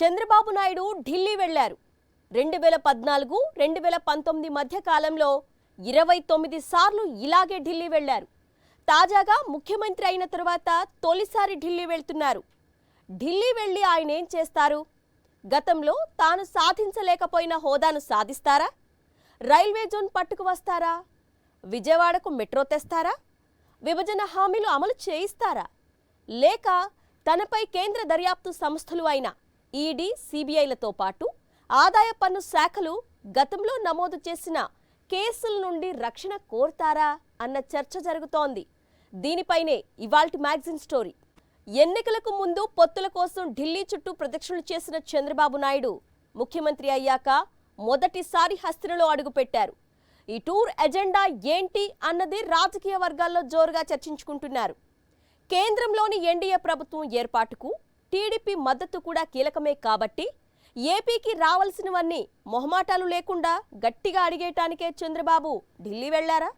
చంద్రబాబు నాయుడు ఢిల్లీ వెళ్లారు. 2014, 2019 మధ్య కాలంలో 29 సార్లు ఇలాగే ఢిల్లీ వెళ్లారు. తాజాగా ముఖ్యమంత్రి అయిన తరువాత తొలిసారి ఢిల్లీ వెళ్తున్నారు. ఢిల్లీ వెళ్లి ఆయన ఏం చేస్తారు? గతంలో తాను సాధించలేకపోయిన హోదాను సాధిస్తారా? రైల్వే జోన్ పట్టుకు వస్తారా? విజయవాడకు మెట్రో తెస్తారా? విభజన హామీలు అమలు చేయిస్తారా? లేక తనపై కేంద్ర దర్యాప్తు సంస్థలు అయిన ఈడీ, సిబిఐలతో పాటు ఆదాయ పన్ను శాఖలు గతంలో నమోదు చేసిన కేసుల నుండి రక్షణ కోరతారా అన్న చర్చ జరుగుతోంది. దీనిపైనే ఇవాల్టి మ్యాగజైన్ స్టోరీ. ఎన్నికలకు ముందు పొత్తుల కోసం ఢిల్లీ చుట్టూ ప్రదక్షిణలు చేసిన చంద్రబాబు నాయుడు ముఖ్యమంత్రి అయ్యాక మొదటిసారి హస్తినలో అడుగుపెట్టారు. ఈ టూర్ ఎజెండా ఏంటి అన్నది రాజకీయ వర్గాల్లో జోరుగా చర్చించుకుంటున్నారు. కేంద్రంలోని ఎన్డీఏ ప్రభుత్వం ఏర్పాటుకు టీడీపీ మద్దతు కూడా కీలకమే కాబట్టి ఏపీకి రావాల్సినవన్నీ మొహమాటాలు లేకుండా గట్టిగా అడిగేయటానికే చంద్రబాబు ఢిల్లీ వెళ్లారా?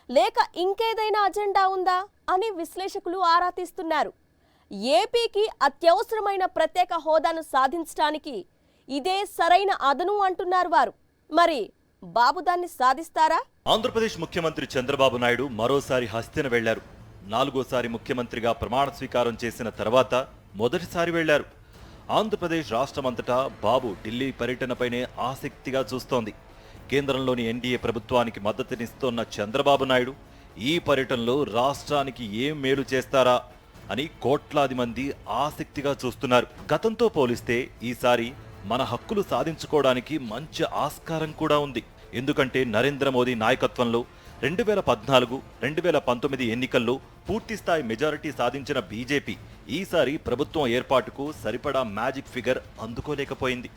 లేక ఇంకేదైనా అజెండా ఉందా అని విశ్లేషకులు ఆరా తీస్తున్నారు. ఏపీకి అత్యవసరమైన ప్రత్యేక హోదాను సాధించడానికి ఇదే సరైన అదను అంటున్నారు వారు. మరి బాబు దాన్ని సాధిస్తారా? ఆంధ్రప్రదేశ్ ముఖ్యమంత్రి చంద్రబాబు నాయుడు మరోసారి హస్తిన వెళ్లారు. 4వ ముఖ్యమంత్రిగా ప్రమాణ స్వీకారం చేసిన తర్వాత మొదటిసారి వెళ్లారు. ఆంధ్రప్రదేశ్ రాష్ట్రమంతటా బాబు ఢిల్లీ పర్యటనపైనే ఆసక్తిగా చూస్తోంది. కేంద్రంలోని ఎన్డీఏ ప్రభుత్వానికి మద్దతునిస్తోన్న చంద్రబాబు నాయుడు ఈ పర్యటనలో రాష్ట్రానికి ఏం మేలు చేస్తారా అని కోట్లాది మంది ఆసక్తిగా చూస్తున్నారు. గతంతో పోలిస్తే ఈసారి మన హక్కులు సాధించుకోవడానికి మంచి ఆస్కారం కూడా ఉంది. ఎందుకంటే నరేంద్ర మోదీ నాయకత్వంలో 2014, 2019 ఎన్నికల్లో పూర్తిస్థాయి మెజారిటీ సాధించిన బీజేపీ ఈసారి ప్రభుత్వం ఏర్పాటుకు సరిపడా మ్యాజిక్ ఫిగర్ అందుకోలేకపోయింది.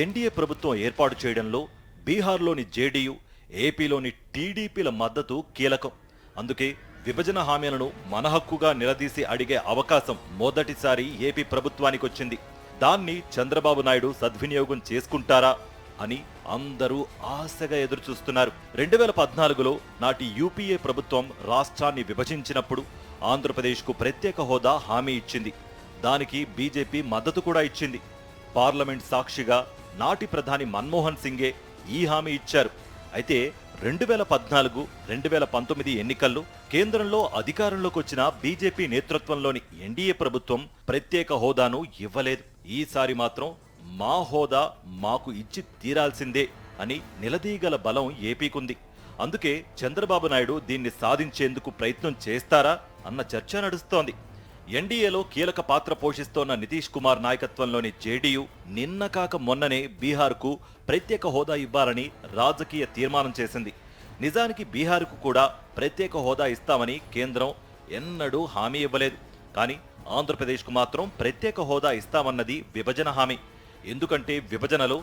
ఎన్డీఏ ప్రభుత్వం ఏర్పాటు చేయడంలో బీహార్లోని జేడీయూ, ఏపీలోని టీడీపీల మద్దతు కీలకం. అందుకే విభజన హామీలను మన హక్కుగా నిలదీసి అడిగే అవకాశం మొదటిసారి ఏపీ ప్రభుత్వానికి వచ్చింది. దాన్ని చంద్రబాబు నాయుడు సద్వినియోగం చేసుకుంటారా అని అందరూ ఆశగా ఎదురుచూస్తున్నారు. 2014లో నాటి యూపీఏ ప్రభుత్వం రాష్ట్రాన్ని విభజించినప్పుడు ఆంధ్రప్రదేశ్కు ప్రత్యేక హోదా హామీ ఇచ్చింది. దానికి బీజేపీ మద్దతు కూడా ఇచ్చింది. పార్లమెంట్ సాక్షిగా నాటి ప్రధాని మన్మోహన్ సింగే ఈ హామీ ఇచ్చారు. అయితే 2014, 2019 ఎన్నికల్లో కేంద్రంలో అధికారంలోకి వచ్చిన బీజేపీ నేతృత్వంలోని ఎన్డీఏ ప్రభుత్వం ప్రత్యేక హోదాను ఇవ్వలేదు. ఈసారి మాత్రం మా హోదా మాకు ఇచ్చి తీరాల్సిందే అని నిలదీయగల బలం ఏపీకుంది. అందుకే చంద్రబాబు నాయుడు దీన్ని సాధించేందుకు ప్రయత్నం చేస్తారా అన్న చర్చ నడుస్తోంది. ఎన్డీఏలో కీలక పాత్ర పోషిస్తోన్న నితీష్ కుమార్ నాయకత్వంలోని జేడీయూ నిన్న కాక మొన్ననే బీహార్కు ప్రత్యేక హోదా ఇవ్వాలని రాజకీయ తీర్మానం చేసింది. నిజానికి బీహార్కు కూడా ప్రత్యేక హోదా ఇస్తామని కేంద్రం ఎన్నడూ హామీ ఇవ్వలేదు. కానీ ఆంధ్రప్రదేశ్కు మాత్రం ప్రత్యేక హోదా ఇస్తామన్నది విభజన హామీ. ఎందుకంటే విభజనలో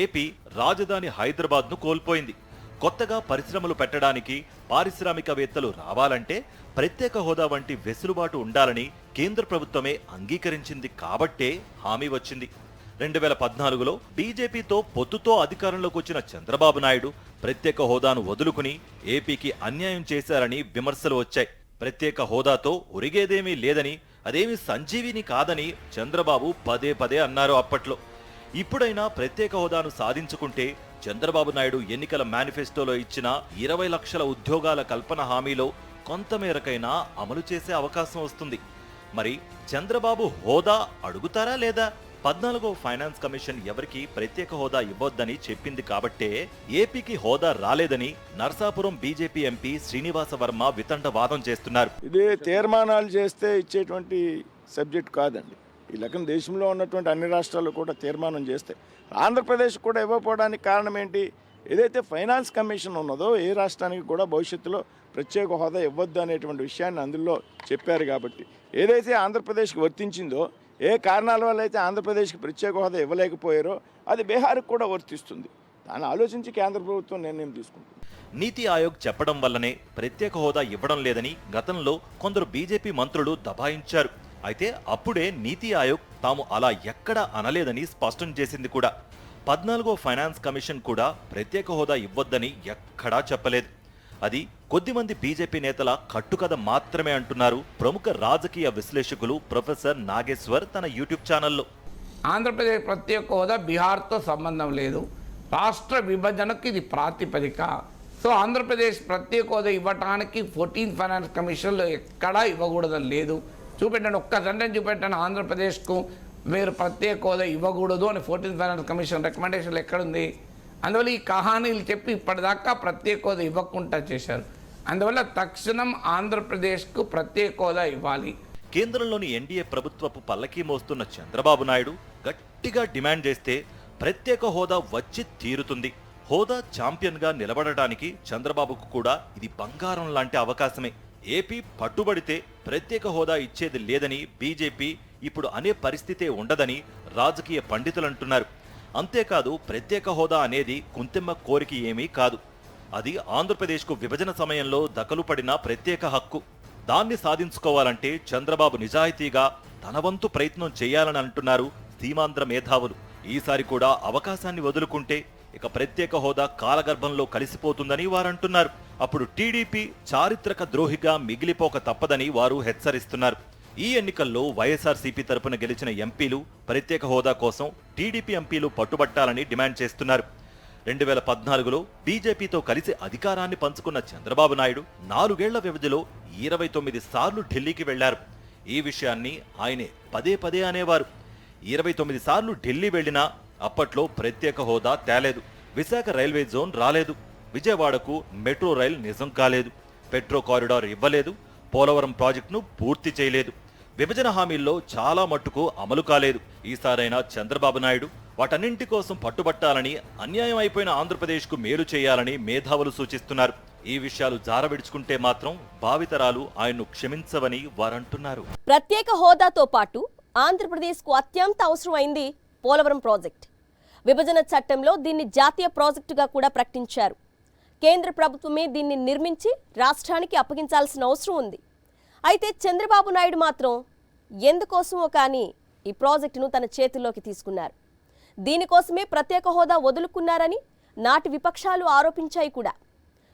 ఏపీ రాజధాని హైదరాబాద్ను కోల్పోయింది. కొత్తగా పరిశ్రమలు పెట్టడానికి, పారిశ్రామికవేత్తలు రావాలంటే ప్రత్యేక హోదా వంటి వెసులుబాటు ఉండాలని కేంద్ర ప్రభుత్వమే అంగీకరించింది కాబట్టే హామీ వచ్చింది. 2014లో బీజేపీతో పొత్తుతో అధికారంలోకి వచ్చిన చంద్రబాబు నాయుడు ప్రత్యేక హోదాను వదులుకుని ఏపీకి అన్యాయం చేశారని విమర్శలు వచ్చాయి. ప్రత్యేక హోదాతో ఒరిగేదేమీ లేదని, అదేమి సంజీవిని కాదని చంద్రబాబు పదే పదే అన్నారు అప్పట్లో. ఇప్పుడైనా ప్రత్యేక హోదాను సాధించుకుంటే చంద్రబాబు నాయుడు ఎన్నికల మేనిఫెస్టోలో ఇచ్చిన 20 లక్షల ఉద్యోగాల కల్పన హామీలో కొంతమేరకైనా అమలు చేసే అవకాశం వస్తుంది. మరి చంద్రబాబు హోదా అడుగుతారా లేదా? 14వ ఫైనాన్స్ కమిషన్ ఎవరికి ప్రత్యేక హోదా ఇవ్వొద్దని చెప్పింది కాబట్టే ఏపీకి హోదా రాలేదని నర్సాపురం బీజేపీ ఎంపీ శ్రీనివాస వర్మ వితండవాదం చేస్తున్నారు. ఇదే తీర్మానాలు చేస్తే ఇచ్చేటువంటి సబ్జెక్ట్ కాదండి. ఈ లెక్కన దేశంలో ఉన్నటువంటి అన్ని రాష్ట్రాలు కూడా తీర్మానం చేస్తే ఆంధ్రప్రదేశ్ కూడా ఇవ్వకపోవడానికి కారణం ఏంటి? ఏదైతే ఫైనాన్స్ కమిషన్ ఉన్నదో ఏ రాష్ట్రానికి కూడా భవిష్యత్తులో ప్రత్యేక హోదా ఇవ్వద్దు అనేటువంటి విషయాన్ని అందులో చెప్పారు. కాబట్టి ఏదైతే ఆంధ్రప్రదేశ్కి వర్తించిందో, ఏ కారణాల వల్ల అయితే ఆంధ్రప్రదేశ్కి ప్రత్యేక హోదా ఇవ్వలేకపోయారో అది బీహార్కి కూడా వర్తిస్తుంది. దాన్ని ఆలోచించి కేంద్ర ప్రభుత్వం నిర్ణయం తీసుకుంటుంది. నీతి ఆయోగ్ చెప్పడం వల్లనే ప్రత్యేక హోదా ఇవ్వడం లేదని గతంలో కొందరు బీజేపీ మంత్రులు దబాయించారు. అయితే అప్పుడే నీతి ఆయోగ్ తాము అలా ఎక్కడా అనలేదని స్పష్టం చేసింది కూడా. 14వ ఫైనాన్స్ కమిషన్ కూడా ప్రత్యేక హోదా ఇవ్వొద్దని ఎక్కడా చెప్పలేదు. అది కొద్దిమంది బీజేపీ నేతల కట్టుకథ మాత్రమే అంటున్నారు ప్రముఖ రాజకీయ విశ్లేషకులు ప్రొఫెసర్ నాగేశ్వర్ తన యూట్యూబ్ ఛానల్లో. ఆంధ్రప్రదేశ్ ప్రత్యేక హోదా బీహార్తో సంబంధం లేదు, రాష్ట్ర విభజనకు ఇది ప్రాతిపదిక. సో ఆంధ్రప్రదేశ్ ప్రత్యేక హోదా ఇవ్వటానికి 14th ఫైనాన్స్ కమిషన్లో ఎక్కడా ఇవ్వకూడదని లేదు. చూపెట్టండి, ఒక్క సెంటెన్స్ చూపెట్టండి, ఆంధ్రప్రదేశ్కు మీరు ప్రత్యేక హోదా ఇవ్వకూడదు అని 14th ఫైనాన్స్ కమిషన్ రికమెండేషన్లు ఎక్కడుంది? అందువల్ల ఈ కహానీలు చెప్పి ఇప్పటిదాకా ప్రత్యేక హోదా ఇవ్వకుండా చేశారు. అందువల్ల తక్షణం ఆంధ్రప్రదేశ్కు ప్రత్యేక హోదా ఇవ్వాలి. కేంద్రంలోని ఎన్డీఏ ప్రభుత్వపు పల్లకీ మోస్తున్న చంద్రబాబు నాయుడు గట్టిగా డిమాండ్ చేస్తే ప్రత్యేక హోదా వచ్చి తీరుతుంది. హోదా ఛాంపియన్గా నిలబడటానికి చంద్రబాబుకు కూడా ఇది బంగారం లాంటి అవకాశమే. ఏపీ పట్టుబడితే ప్రత్యేక హోదా ఇచ్చేది లేదని బీజేపీ ఇప్పుడు అనే పరిస్థితే ఉండదని రాజకీయ పండితులంటున్నారు. అంతేకాదు, ప్రత్యేక హోదా అనేది కుంతెమ్మ కోరిక ఏమీ కాదు. అది ఆంధ్రప్రదేశ్కు విభజన సమయంలో దఖలు పడిన ప్రత్యేక హక్కు. దాన్ని సాధించుకోవాలంటే చంద్రబాబు నిజాయితీగా తన వంతు ప్రయత్నం చేయాలని అంటున్నారు సీమాంధ్ర మేధావులు. ఈసారి కూడా అవకాశాన్ని వదులుకుంటే ఇక ప్రత్యేక హోదా కాలగర్భంలో కలిసిపోతుందని వారంటున్నారు. అప్పుడు టీడీపీ చారిత్రక ద్రోహిగా మిగిలిపోక తప్పదని వారు హెచ్చరిస్తున్నారు. ఈ ఎన్నికల్లో వైఎస్ఆర్సీపీ తరపున గెలిచిన ఎంపీలు ప్రత్యేక హోదా కోసం టీడీపీ ఎంపీలు పట్టుబట్టాలని డిమాండ్ చేస్తున్నారు. 2014లో బీజేపీతో కలిసి అధికారాన్ని పంచుకున్న చంద్రబాబు నాయుడు 4 ఏళ్ల వ్యవధిలో 29 సార్లు ఢిల్లీకి వెళ్లారు. ఈ విషయాన్ని ఆయనే పదే పదే అనేవారు. 29 సార్లు ఢిల్లీ వెళ్లినా అప్పట్లో ప్రత్యేక హోదా తేలేదు. విశాఖ రైల్వే జోన్ రాలేదు. విజయవాడకు మెట్రో రైల్ నిజం కాలేదు. పెట్రో కారిడార్ ఇవ్వలేదు. పోలవరం ప్రాజెక్టును పూర్తి చేయలేదు. విభజన హామీల్లో చాలా మట్టుకు అమలు కాలేదు. ఈసారైనా చంద్రబాబు నాయుడు వాటన్నింటి కోసం పట్టుబట్టాలని, అన్యాయం అయిపోయిన ఆంధ్రప్రదేశ్కు మేలు చేయాలని మేధావులు సూచిస్తున్నారు. ఈ విషయాలు జారవిడుచుకుంటే మాత్రం భావితరాలు ఆయన్ను క్షమించవని వారంటున్నారు. ప్రత్యేక హోదాతో పాటు ఆంధ్రప్రదేశ్కు అత్యంత అవసరమైంది పోలవరం ప్రాజెక్ట్. విభజన చట్టంలో దీన్ని జాతీయ ప్రాజెక్టుగా కూడా ప్రకటించారు. కేంద్ర ప్రభుత్వమే దీన్ని నిర్మించి రాష్ట్రానికి అప్పగించాల్సిన అవసరం ఉంది. అయితే చంద్రబాబు నాయుడు మాత్రం ఎందుకోసమో కానీ ఈ ప్రాజెక్టును తన చేతుల్లోకి తీసుకున్నారు. దీనికోసమే ప్రత్యేక హోదా వదులుకున్నారని నాటి విపక్షాలు ఆరోపించాయి కూడా.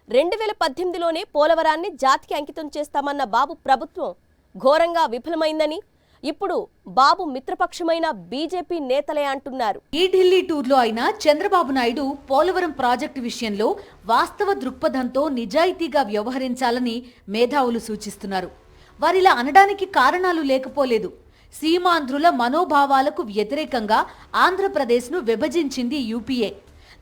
2018లోనే పోలవరాన్ని జాతికి అంకితం చేస్తామన్న బాబు ప్రభుత్వం ఘోరంగా విఫలమైందని ఇప్పుడు బాబు మిత్రపక్షమైన బీజేపీ నేతలే అంటున్నారు. ఈ ఢిల్లీ టూర్లో అయినా చంద్రబాబు నాయుడు పోలవరం ప్రాజెక్టు విషయంలో వాస్తవ దృక్పథంతో నిజాయితీగా వ్యవహరించాలని మేధావులు సూచిస్తున్నారు. వారిలా అనడానికి కారణాలు లేకపోలేదు. సీమాంధ్రుల మనోభావాలకు వ్యతిరేకంగా ఆంధ్రప్రదేశ్ను విభజించింది యూపీఏ.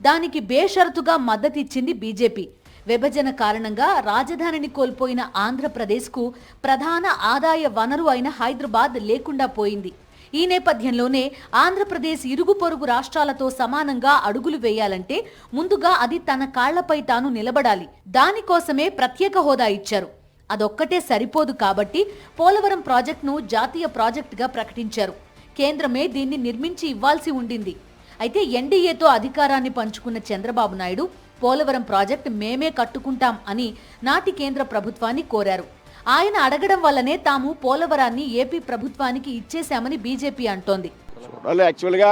దానికి బేషరతుగా మద్దతిచ్చింది బీజేపీ. విభజన కారణంగా రాజధానిని కోల్పోయిన ఆంధ్రప్రదేశ్కు ప్రధాన ఆదాయ వనరు అయిన హైదరాబాద్ లేకుండా పోయింది. ఈ నేపథ్యంలోనే ఆంధ్రప్రదేశ్ ఇరుగు పొరుగు రాష్ట్రాలతో సమానంగా అడుగులు వేయాలంటే ముందుగా అది తన కాళ్లపై తాను నిలబడాలి. దానికోసమే ప్రత్యేక హోదా ఇచ్చారు. అదొక్కటే సరిపోదు కాబట్టి పోలవరం ప్రాజెక్టును జాతీయ ప్రాజెక్టుగా ప్రకటించారు. కేంద్రమే దీన్ని నిర్మించి ఇవ్వాల్సి ఉండింది. అయితే ఎన్డీఏతో అధికారాన్ని పంచుకున్న చంద్రబాబు నాయుడు పోలవరం ప్రాజెక్టు మేమే కట్టుకుంటాం అని నాటి కేంద్ర ప్రభుత్వాన్ని కోరారు. ఆయన అడగడం వల్లనే తాము పోలవరాన్ని ఏపీ ప్రభుత్వానికి ఇచ్చేశామని బీజేపీ అంటోంది. యాక్చువల్గా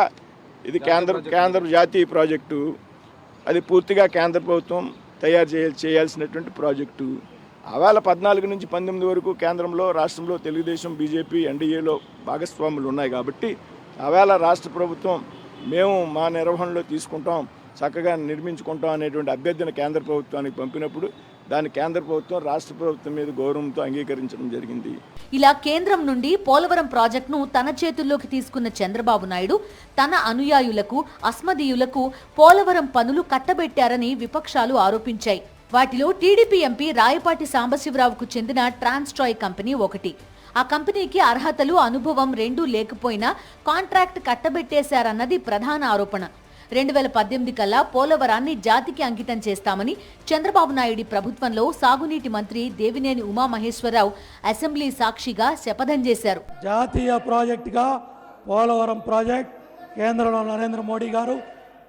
ఇది కేంద్ర జాతీయ ప్రాజెక్టు. అది పూర్తిగా కేంద్ర ప్రభుత్వం తయారు చేయాల్సినటువంటి ప్రాజెక్టు. ఆవేళ 14 నుంచి 19 వరకు కేంద్రంలో, రాష్ట్రంలో తెలుగుదేశం, బీజేపీ, ఎన్డీఏలో భాగస్వాములు ఉన్నాయి కాబట్టి ఆవేళ రాష్ట్ర ప్రభుత్వం మేము మా నిర్వహణలో తీసుకుంటాం, చక్కగా నిర్మించుకుంటాం అనేటువంటి అభ్యర్థన కేంద్ర ప్రభుత్వానికి పంపినప్పుడు దాని కేంద్ర ప్రభుత్వం రాష్ట్ర ప్రభుత్వం మీద గౌరవంతో అంగీకరించడం జరిగింది. ఇలా కేంద్రం నుండి పోలవరం ప్రాజెక్టును తన చేతుల్లోకి తీసుకున్న చంద్రబాబు నాయుడు తన అనుయాయులకు, అస్మదీయులకు పోలవరం పనులు కట్టబెట్టారని విపక్షాలు ఆరోపించాయి. వాటిలో టీడీపీ ఎంపీ రాయపాటి సాంబశివరావుకు చెందిన ట్రాన్స్ట్రాయ్ కంపెనీ ఒకటి. ఆ కంపెనీకి అర్హతలు, అనుభవం రెండూ లేకపోయినా కాంట్రాక్ట్ కట్టబెట్టేశారన్నది ప్రధాన ఆరోపణ. 2018 కల్లా పోలవరాన్ని జాతికి అంకితం చేస్తామని చంద్రబాబు నాయుడి ప్రభుత్వంలో సాగునీటి మంత్రి దేవినేని ఉమామహేశ్వరరావు అసెంబ్లీ సాక్షిగా శపథం చేశారు. జాతీయ ప్రాజెక్టుగా పోలవరం ప్రాజెక్ట్ కేంద్రంలో నరేంద్ర మోడీ గారు,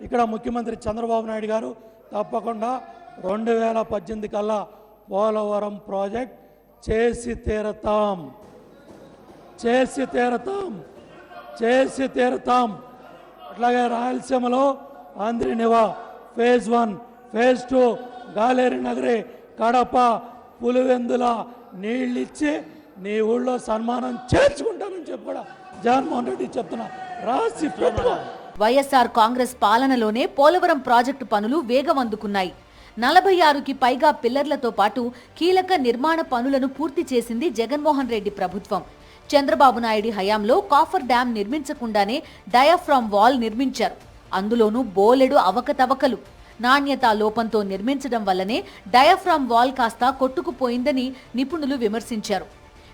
ఇక్కడ ముఖ్యమంత్రి చంద్రబాబు నాయుడు గారు తప్పకుండా 2018 కల్లా పోలవరం ప్రాజెక్ట్ చేసి తీరతాం, చేసి తీరతాం, చేసి తీరతాం. అట్లాగే రాయలసీమలో ఆంధ్రనివా ఫేజ్ 1, ఫేజ్ 2, గాలేరు నగరి, కడప, పులివెందుల నీళ్ళిచ్చి నీ ఊళ్ళో సన్మానం చేర్చుకుంటానని చెప్పి కూడా జగన్మోహన్ రెడ్డి చెప్తున్నా. రాసి పెట్టాలి. వైఎస్ఆర్ కాంగ్రెస్ పాలనలోనే పోలవరం ప్రాజెక్టు పనులు వేగవందుకున్నాయి. 46కి పైగా పిల్లర్లతో పాటు కీలక నిర్మాణ పనులను పూర్తి చేసింది జగన్మోహన్ రెడ్డి ప్రభుత్వం. చంద్రబాబు నాయుడు హయాంలో కాఫర్ డ్యాం నిర్మించకుండానే డయాఫ్రామ్ వాల్ నిర్మించారు. అందులోనూ బోలెడు అవకతవకలు. నాణ్యతా లోపంతో నిర్మించడం వల్లనే డయాఫ్రామ్ వాల్ కాస్త కొట్టుకుపోయిందని నిపుణులు విమర్శించారు.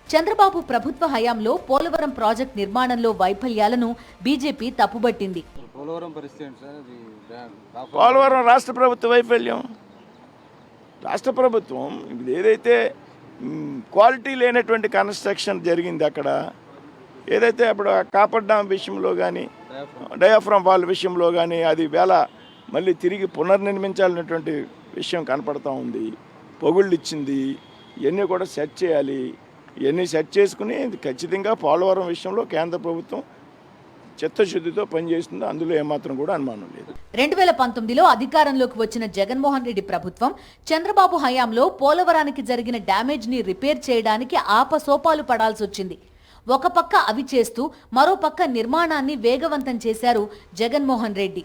చంద్రబాబు ప్రభుత్వ హయాంలో పోలవరం ప్రాజెక్టు నిర్మాణంలో వైఫల్యాలను బీజేపీ తప్పుబట్టింది. పోలవరం రాష్ట్ర ప్రభుత్వ వైఫల్యం. రాష్ట్ర ప్రభుత్వం ఇప్పుడు ఏదైతే క్వాలిటీ లేనటువంటి కన్స్ట్రక్షన్ జరిగింది అక్కడ, ఏదైతే అప్పుడు కాపర్ డ్యామ్ విషయంలో కానీ డయాఫ్రామ్ వాల్ విషయంలో కానీ అది మళ్ళీ తిరిగి పునర్నిర్మించాలనేటువంటి విషయం కనపడతా ఉంది. పొగుళ్ళు ఇచ్చింది, ఇవన్నీ కూడా సెట్ చేయాలి. ఇవన్నీ సెట్ చేసుకుని ఖచ్చితంగా పోలవరం విషయంలో కేంద్ర ప్రభుత్వం చిత్తశుద్ధితో పనిచేస్తుందో అందులో ఏమాత్రం కూడా అనుమానం లేదు. 2019లో అధికారంలోకి వచ్చిన జగన్మోహన్ రెడ్డి ప్రభుత్వం చంద్రబాబు హయాంలో పోలవరానికి జరిగిన డ్యామేజ్ ని రిపేర్ చేయడానికి ఆపసోపాలు పడాల్సి వచ్చింది. ఒక పక్క అవి చేస్తూ మరో పక్క నిర్మాణాన్ని వేగవంతం చేశారు జగన్మోహన్ రెడ్డి.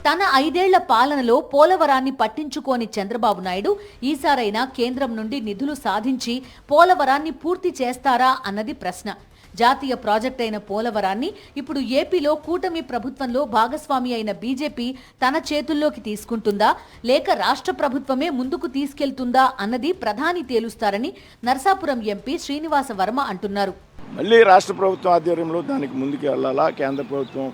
తన 5 ఏళ్ల పాలనలో పోలవరాన్ని పట్టించుకోని చంద్రబాబు నాయుడు ఈసారైనా కేంద్రం నుండి నిధులు సాధించి పోలవరాన్ని పూర్తి చేస్తారా అన్నది ప్రశ్న. జాతీయ ప్రాజెక్ట్ అయిన పోలవరాన్ని ఇప్పుడు ఏపీలో కూటమి ప్రభుత్వంలో భాగస్వామి అయిన బీజేపీ తన చేతుల్లోకి తీసుకుంటుందా లేక రాష్ట్ర ప్రభుత్వమే ముందుకు తీసుకెళ్తుందా అన్నది ప్రధాని తేలుస్తారని నరసాపురం ఎంపీ శ్రీనివాస వర్మ అంటున్నారు. మళ్ళీ రాష్ట్ర ప్రభుత్వం ఆధ్వర్యంలో దానికి ముందుకు వెళ్ళాలా, కేంద్ర ప్రభుత్వం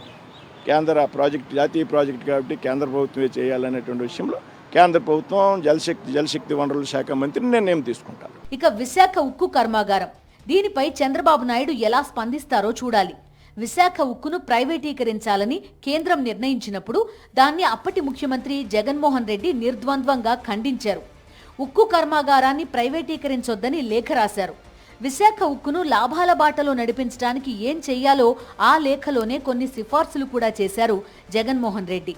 కేంద్ర ప్రాజెక్ట్ జాతీయ ప్రాజెక్ట్ కాబట్టి కేంద్ర ప్రభుత్వమే చేయాలనేటువంటి విషయంలో కేంద్ర ప్రభుత్వం జలశక్తి వనరుల శాఖ మంత్రి నిర్ణయం తీసుకుంటారు. ఇక విశాఖ ఉక్కు కర్మాగారం, దీనిపై చంద్రబాబు నాయుడు ఎలా స్పందిస్తారో చూడాలి. విశాఖ ఉక్కును ప్రైవేటీకరించాలని కేంద్రం నిర్ణయించినప్పుడు దాన్ని అప్పటి ముఖ్యమంత్రి జగన్మోహన్ రెడ్డి నిర్ద్వంద్వంగా ఖండించారు. ఉక్కు కర్మాగారాన్ని ప్రైవేటీకరించొద్దని లేఖ రాశారు. విశాఖ ఉక్కును లాభాల బాటలో నడిపించడానికి ఏం చెయ్యాలో ఆ లేఖలోనే కొన్ని సిఫార్సులు కూడా చేశారు జగన్మోహన్ రెడ్డి.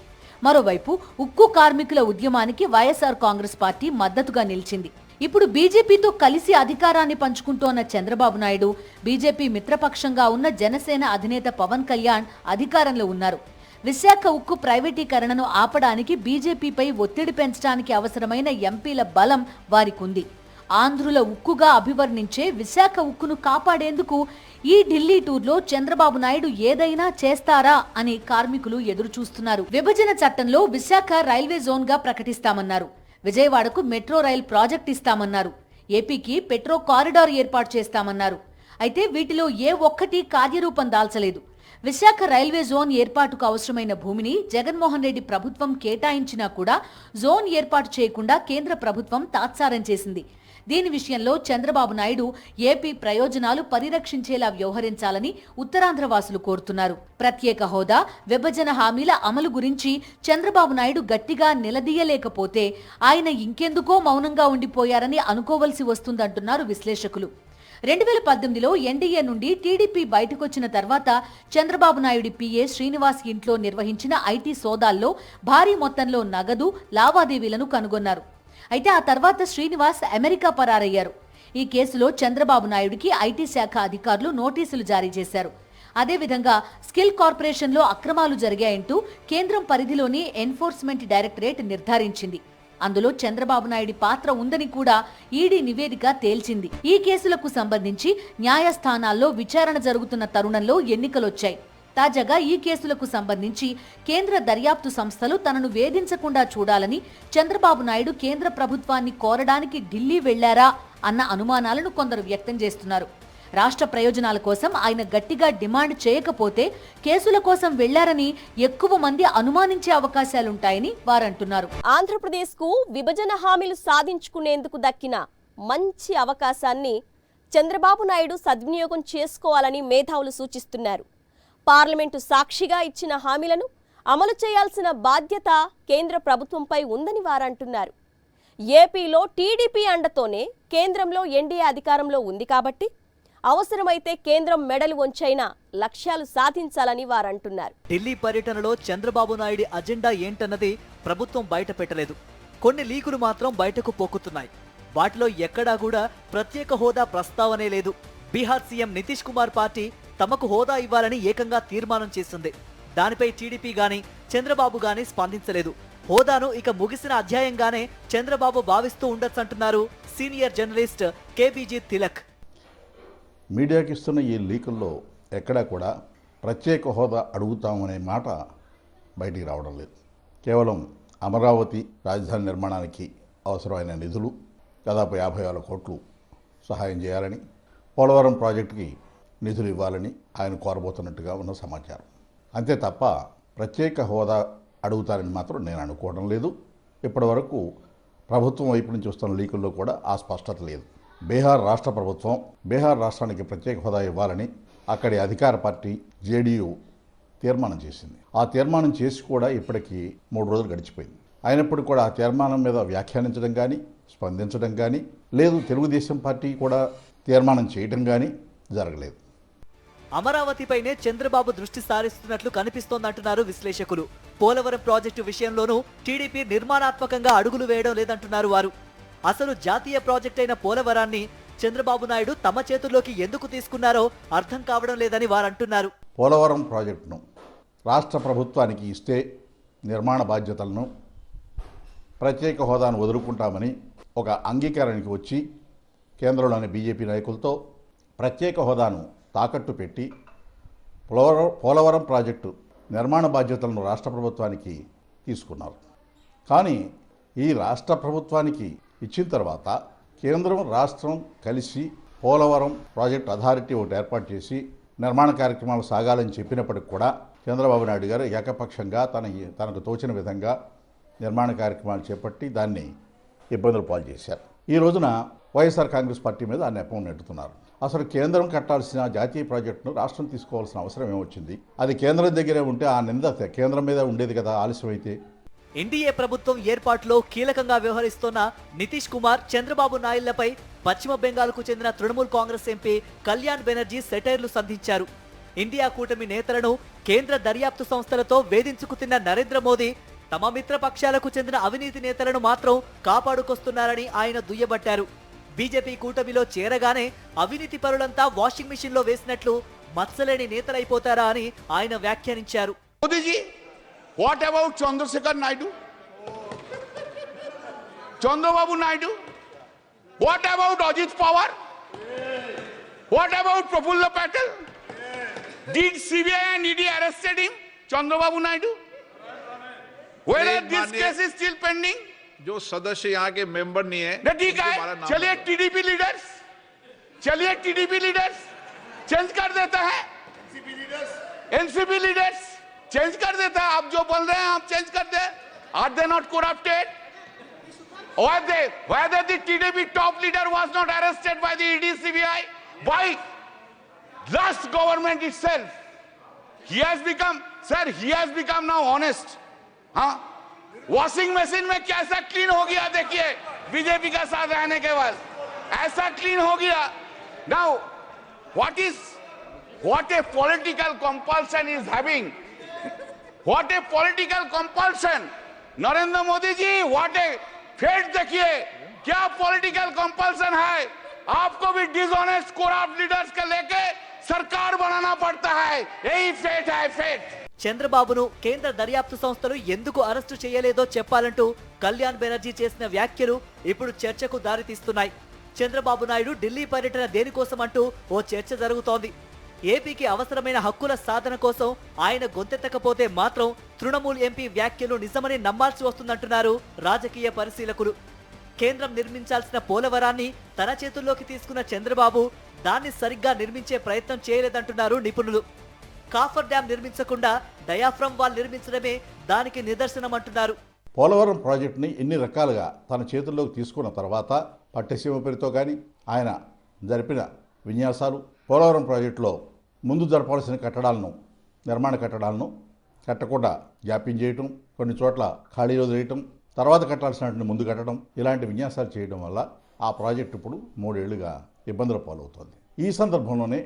మరోవైపు ఉక్కు కార్మికుల ఉద్యమానికి వైఎస్ఆర్ కాంగ్రెస్ పార్టీ మద్దతుగా నిలిచింది. ఇప్పుడు బీజేపీతో కలిసి అధికారాన్ని పంచుకుంటోన్న చంద్రబాబు నాయుడు, బీజేపీ మిత్రపక్షంగా ఉన్న జనసేన అధినేత పవన్ కళ్యాణ్ అధికారంలో ఉన్నారు. విశాఖ ఉక్కు ప్రైవేటీకరణను ఆపడానికి బీజేపీపై ఒత్తిడి పెంచడానికి అవసరమైన ఎంపీల బలం వారికుంది. ఆంధ్రుల ఉక్కుగా అభివర్ణించే విశాఖ ఉక్కును కాపాడేందుకు ఈ ఢిల్లీ టూర్లో చంద్రబాబు నాయుడు ఏదైనా చేస్తారా అని కార్మికులు ఎదురుచూస్తున్నారు. విభజన చట్టంలో విశాఖ రైల్వే జోన్ గా ప్రకటిస్తామన్నారు. విజయవాడకు మెట్రో రైల్ ప్రాజెక్ట్ ఇస్తామన్నారు. ఏపీకి పెట్రో కారిడార్ ఏర్పాటు చేస్తామన్నారు. అయితే వీటిలో ఏ ఒక్కటి కార్యరూపం దాల్చలేదు. విశాఖ రైల్వే జోన్ ఏర్పాటుకు అవసరమైన భూమిని జగన్మోహన్ రెడ్డి ప్రభుత్వం కేటాయించినా కూడా జోన్ ఏర్పాటు చేయకుండా కేంద్ర ప్రభుత్వం తాత్సారం చేసింది. దీని విషయంలో చంద్రబాబు నాయుడు ఏపీ ప్రయోజనాలు పరిరక్షించేలా వ్యవహరించాలని ఉత్తరాంధ్రవాసులు కోరుతున్నారు. ప్రత్యేక హోదా, విభజన హామీల అమలు గురించి చంద్రబాబు నాయుడు గట్టిగా నిలదీయలేకపోతే ఆయన ఇంకెందుకో మౌనంగా ఉండిపోయారని అనుకోవలసి వస్తుందంటున్నారు విశ్లేషకులు. 2018లో ఎన్డీఏ నుండి టీడీపీ బయటకొచ్చిన తర్వాత చంద్రబాబు నాయుడి పీఏ శ్రీనివాస్ ఇంట్లో నిర్వహించిన ఐటీ సోదాల్లో భారీ మొత్తంలో నగదు లావాదేవీలను కనుగొన్నారు. అయితే ఆ తర్వాత శ్రీనివాస్ అమెరికా పరారయ్యారు. ఈ కేసులో చంద్రబాబు నాయుడికి ఐటీ శాఖ అధికారులు నోటీసులు జారీ చేశారు. అదేవిధంగా స్కిల్ కార్పొరేషన్లో అక్రమాలు జరిగాయంటూ కేంద్రం పరిధిలోని ఎన్ఫోర్స్మెంట్ డైరెక్టరేట్ నిర్ధారించింది. అందులో చంద్రబాబు నాయుడి పాత్ర ఉందని కూడా ఈడీ నివేదిక తేల్చింది. ఈ కేసులకు సంబంధించి న్యాయస్థానాల్లో విచారణ జరుగుతున్న తరుణంలో ఎన్నికలొచ్చాయి. తాజాగా ఈ కేసులకు సంబంధించి కేంద్ర దర్యాప్తు సంస్థలు తనను వేధించకుండా చూడాలని చంద్రబాబు నాయుడు కేంద్ర ప్రభుత్వాన్ని కోరడానికి ఢిల్లీ వెళ్లారా అన్న అనుమానాలను కొందరు వ్యక్తం చేస్తున్నారు. రాష్ట్ర ప్రయోజనాల కోసం ఆయన గట్టిగా డిమాండ్ చేయకపోతే కేసుల కోసం వెళ్లారని ఎక్కువ మంది అనుమానించే అవకాశాలుంటాయని వారంటున్నారు. ఆంధ్రప్రదేశ్కు విభజన హామీలు సాధించుకునేందుకు దక్కిన మంచి అవకాశాన్ని చంద్రబాబు నాయుడు సద్వినియోగం చేసుకోవాలని మేధావులు సూచిస్తున్నారు. పార్లమెంటు సాక్షిగా ఇచ్చిన హామీలను అమలు చేయాల్సిన బాధ్యత కేంద్ర ప్రభుత్వంపై ఉందని వారంటున్నారు. ఏపీలో టీడీపీ అండతోనే కేంద్రంలో ఎన్డీఏ అధికారంలో ఉంది కాబట్టి అవసరమైతే కేంద్రం మెడలు వంచైనా లక్ష్యాలు సాధించాలని వారంటున్నారు. ఢిల్లీ పర్యటనలో చంద్రబాబు నాయుడి అజెండా ఏంటన్నది ప్రభుత్వం బయట పెట్టలేదు. కొన్ని లీకులు మాత్రం బయటకు పొక్కుతున్నాయి. వాటిలో ఎక్కడా కూడా ప్రత్యేక హోదా ప్రస్తావనే లేదు. బీహార్ సీఎం నితీష్ కుమార్ పార్టీ తమకు హోదా ఇవ్వాలని ఏకంగా తీర్మానం చేసింది. దానిపై టీడీపీ గాని చంద్రబాబు గాని స్పందించలేదు. హోదాను ఇక ముగిసిన అధ్యాయంగానే చంద్రబాబు భావిస్తూ ఉండొచ్చంటున్నారు సీనియర్ జర్నలిస్ట్ కేబీజీ తిలక్. మీడియాకి ఇస్తున్న ఈ లీకుల్లో ఎక్కడా కూడా ప్రత్యేక హోదా అడుగుతామనే మాట బయటికి రావడం లేదు. కేవలం అమరావతి రాజధాని నిర్మాణానికి అవసరమైన నిధులు దాదాపు 50,000 కోట్లు సహాయం చేయాలని, పోలవరం ప్రాజెక్టుకి నిధులు ఇవ్వాలని ఆయన కోరబోతున్నట్టుగా ఉన్న సమాచారం. అంతే తప్ప ప్రత్యేక హోదా అడుగుతారని మాత్రం నేను అనుకోవడం లేదు. ఇప్పటి వరకు ప్రభుత్వం వైపు నుంచి వస్తున్న లీకుల్లో కూడా ఆ స్పష్టత లేదు. బీహార్ రాష్ట్ర ప్రభుత్వం బీహార్ రాష్ట్రానికి ప్రత్యేక హోదా ఇవ్వాలని అక్కడి అధికార పార్టీ జేడీయూ తీర్మానం చేసింది. ఆ తీర్మానం చేసి కూడా ఇప్పటికీ 3 రోజులు గడిచిపోయింది. అయినప్పుడు కూడా ఆ తీర్మానం మీద వ్యాఖ్యానించడం కానీ, స్పందించడం కానీ లేదు. తెలుగుదేశం పార్టీ కూడా తీర్మానం చేయడం కానీ జరగలేదు. అమరావతిపైనే చంద్రబాబు దృష్టి సారిస్తున్నట్లు కనిపిస్తోందంటున్నారు విశ్లేషకులు. పోలవరం ప్రాజెక్టు విషయంలోనూ టీడీపీ నిర్మాణాత్మకంగా అడుగులు వేయడం లేదంటున్నారు వారు. అసలు జాతీయ ప్రాజెక్ట్ అయిన పోలవరాన్ని చంద్రబాబు నాయుడు తమ చేతుల్లోకి ఎందుకు తీసుకున్నారో అర్థం కావడం లేదని వారంటున్నారు. పోలవరం ప్రాజెక్టును రాష్ట్ర ప్రభుత్వానికి ఇస్తే నిర్మాణ బాధ్యతలను, ప్రత్యేక హోదాను వదులుకుంటామని ఒక అంగీకారానికి వచ్చి కేంద్రంలోని బీజేపీ నాయకులతో ప్రత్యేక హోదాను తాకట్టు పెట్టి పోలవరం ప్రాజెక్టు నిర్మాణ బాధ్యతలను రాష్ట్ర ప్రభుత్వానికి తీసుకున్నారు. కానీ ఈ రాష్ట్ర ప్రభుత్వానికి ఇచ్చిన తర్వాత కేంద్రం రాష్ట్రం కలిసి పోలవరం ప్రాజెక్ట్ అథారిటీ ఒకటి ఏర్పాటు చేసి నిర్మాణ కార్యక్రమాలు సాగాలని చెప్పినప్పటికి కూడా చంద్రబాబు నాయుడు గారు ఏకపక్షంగా తనకు తోచిన విధంగా నిర్మాణ కార్యక్రమాలు చేపట్టి దాన్ని ఇబ్బందులు పాలు చేశారు. ఈ రోజున వైఎస్ఆర్ కాంగ్రెస్ పార్టీ మీద ఆ నెపం నెట్టుతున్నారు. అసలు కేంద్రం కట్టాల్సిన జాతీయ ప్రాజెక్టును రాష్ట్రం తీసుకోవాల్సిన అవసరం ఏమొచ్చింది? అది కేంద్రం దగ్గరే ఉంటే ఆ నింద కేంద్రం మీద ఉండేది కదా ఆలస్యం అయితే. ఎన్డీఏ ప్రభుత్వం ఏర్పాటులో కీలకంగా వ్యవహరిస్తున్న నితీష్ కుమార్, చంద్రబాబు నాయుళ్లపై పశ్చిమ బెంగాల్కు చెందిన తృణమూల్ కాంగ్రెస్ ఎంపీ కళ్యాణ్ బెనర్జీ సెటైర్లు సంధించారు. ఇండియా కూటమి నేతలను కేంద్ర దర్యాప్తు సంస్థలతో వేధించుకు తిన్న నరేంద్ర మోదీ తమ మిత్రపక్షాలకు చెందిన అవినీతి నేతలను మాత్రం కాపాడుకొస్తున్నారని ఆయన దుయ్యబట్టారు. బీజేపీ కూటమిలో చేరగానే అవినీతి పరులంతా వాషింగ్ మిషన్లో వేసినట్లు మత్సలేని నేతలైపోతారా అని ఆయన వ్యాఖ్యానించారు. What about Chandrasekhar Naidu? Chandrababu Naidu? What about Ajit Pawar? What about Prafulla Patel? Did CBI and ED arrested him? Chandrababu Naidu? Whether this case is still pending? जो सदस्य यहाँ के मेंबर नहीं है, ठीक है, चलिए टीडीपी लीडर्स चेंज कर देता है, एनसीपी लीडर्स चेंज कर देता है. आप जो बोल रहे हैं आप चेंज कर दे. Are they not corrupted? Whether the TDP top leader was not arrested by the ED CBI, by last government itself. He has become now honest. हाँ, वॉशिंग मशीन में कैसा क्लीन हो गया देखिए बीजेपी का साथ रहने के बाद ऐसा क्लीन हो गया. Now what a political compulsion is having. What a political compulsion. Narendra Modi ji, what a fate देखिए, क्या पॉलिटिकल कंपल्सन है. आपको भी डिसऑनेस्ट करप्ट लीडर्स के लेके सरकार बनाना पड़ता है. यही फेट है, फेट. చంద్రబాబును కేంద్ర దర్యాప్తు సంస్థలు ఎందుకు అరెస్టు చేయలేదో చెప్పాలంటూ కళ్యాణ్ బెనర్జీ చేసిన వ్యాఖ్యలు ఇప్పుడు చర్చకు దారితీస్తున్నాయి. చంద్రబాబు నాయుడు ఢిల్లీ పర్యటన దేనికోసమంటూ ఓ చర్చ జరుగుతోంది. ఏపీకి అవసరమైన హక్కుల సాధన కోసం ఆయన గొంతెత్తకపోతే మాత్రం తృణమూల్ ఎంపీ వ్యాఖ్యలు నిజమని నమ్మాల్సి వస్తుందంటున్నారు రాజకీయ పరిశీలకులు. కేంద్రం నిర్మించాల్సిన పోలవరాన్ని తన చేతుల్లోకి తీసుకున్న చంద్రబాబు దాన్ని సరిగ్గా నిర్మించే ప్రయత్నం చేయలేదంటున్నారు నిపుణులు. కాఫర్ డ్యాం నిర్మించకుండా డయాఫ్రమ్ వాల్ నిర్మించడమే దానికి నిదర్శనమంటున్నారు. పోలవరం ప్రాజెక్టుని ఎన్ని రకాలుగా తన చేతుల్లోకి తీసుకున్న తర్వాత పట్టసీమ పేరుతో కానీ ఆయన జరిపిన విన్యాసాలు, పోలవరం ప్రాజెక్టులో ముందు జరపాల్సిన నిర్మాణ కట్టడాలను కట్టకుండా జాప్యం చేయటం, కొన్ని చోట్ల ఖాళీలో వేయటం, తర్వాత కట్టాల్సినటువంటి ముందు కట్టడం, ఇలాంటి విన్యాసాలు చేయడం వల్ల ఆ ప్రాజెక్టు ఇప్పుడు 3 ఏళ్లుగా ఇబ్బందుల పాలవుతోంది. ఈ సందర్భంలోనే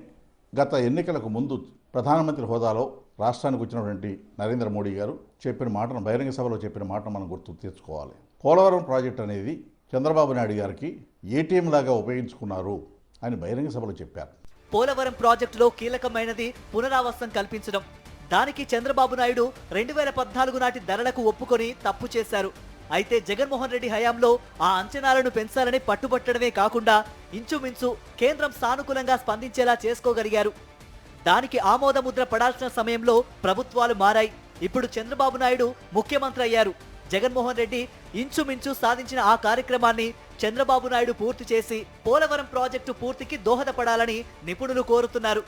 గత ఎన్నికలకు ముందు ప్రధానమంత్రి హోదాలో రాష్ట్రానికి వచ్చినటువంటి నరేంద్ర మోడీ గారు చెప్పిన మాటను, బహిరంగ సభలో చెప్పిన మాటను మనం గుర్తు తెచ్చుకోవాలి. పోలవరం ప్రాజెక్టు అనేది చంద్రబాబు నాయుడు గారికి ఏటీఎం లాగా ఉపయోగించుకున్నారు అని బహిరంగ సభలో చెప్పారు. పోలవరం ప్రాజెక్టులో కీలకమైనది పునరావాసం కల్పించడం. దానికి చంద్రబాబు నాయుడు 2014 నాటి ధరలకు ఒప్పుకొని తప్పు చేశారు. అయితే జగన్మోహన్ రెడ్డి హయాంలో ఆ అంచనాలను పెంచాలని పట్టుబట్టడమే కాకుండా ఇంచుమించు కేంద్రం సానుకూలంగా స్పందించేలా చేసుకోగలిగారు. దానికి ఆమోదముద్ర పడాల్సిన సమయంలో ప్రభుత్వాలు మారాయి. ఇప్పుడు చంద్రబాబు నాయుడు ముఖ్యమంత్రి అయ్యారు. జగన్మోహన్ రెడ్డి ఇంచుమించు సాధించిన ఆ కార్యక్రమాన్ని చంద్రబాబు నాయుడు పూర్తి చేసి పోలవరం ప్రాజెక్టు పూర్తికి దోహదపడాలని నిపుణులు కోరుతున్నారు.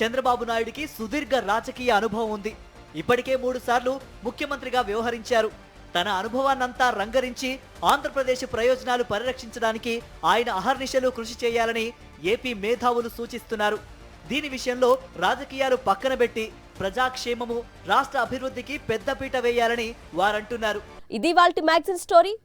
చంద్రబాబు నాయుడికి సుదీర్ఘ రాజకీయ అనుభవం ఉంది. ఇప్పటికే 3 సార్లు ముఖ్యమంత్రిగా వ్యవహరించారు. తన అనుభవాన్నంతా రంగరించి ఆంధ్రప్రదేశ్ ప్రయోజనాలు పరిరక్షించడానికి ఆయన అహర్నిశలు కృషి చేయాలని ఏపీ మేధావులు సూచిస్తున్నారు. దీని విషయంలో రాజకీయాలు పక్కన పెట్టి ప్రజాక్షేమము, రాష్ట్ర అభివృద్ధికి పెద్దపీట వేయాలని వారంటున్నారు. ఇది వాల్టి మ్యాగజైన్ స్టోరీ.